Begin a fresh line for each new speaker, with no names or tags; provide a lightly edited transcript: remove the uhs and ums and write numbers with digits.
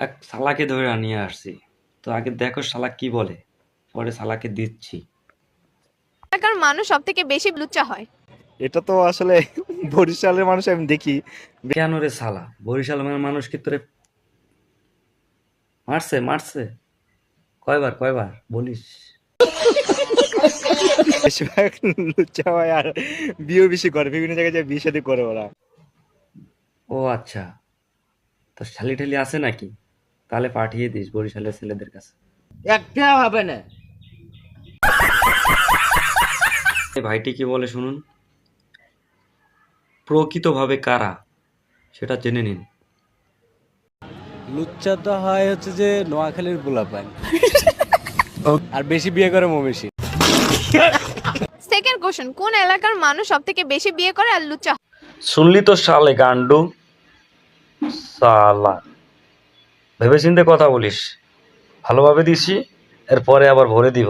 এক শালাকে ধরে নিয়ে আসছি। তো আগে দেখো শালা কি বলে, পরে শালাকে দিচ্ছি।
এলাকার মানুষ সব থেকে বেশি লুচ্চা হয়?
এটা তো আসলে বরিশালের মানুষ আমি দেখি
কেন রে শালা, বরিশালের মানুষ কি তোরে মারছে মারছে? কয়বার কয়বার বলিস?
বেশিরভাগ লুচ্চা হয় আর বিয়ে বেশি করে, বিভিন্ন জায়গায় যায় বিয়ে শাদী করে ওরা।
ও আচ্ছা, তো শালি ঠালি আছে নাকি? তাহলে পাঠিয়ে দিস বরিশালের ছেলেদের কাছে।
একটা হবে না।
এই ভাইটি কি বলে শুনুন। প্রকৃতভাবে কারা সেটা জেনে নিন।
লুচ্চা তো হয় হচ্ছে যে নোয়াখালীর পোলাপান আর বেশি বিয়ে করে মবেশি।
সেকেন্ড কোশ্চেন, কোন এলাকার মানুষ সব থেকে বেশি বিয়ে করে আর লুচ্চা হয়?
শুনলি তো শালে গান্ডু, শালা ভেবেচিন্তে কথা বলিস। ভালোভাবে দিছি, এরপরে আবার ভরে দিব।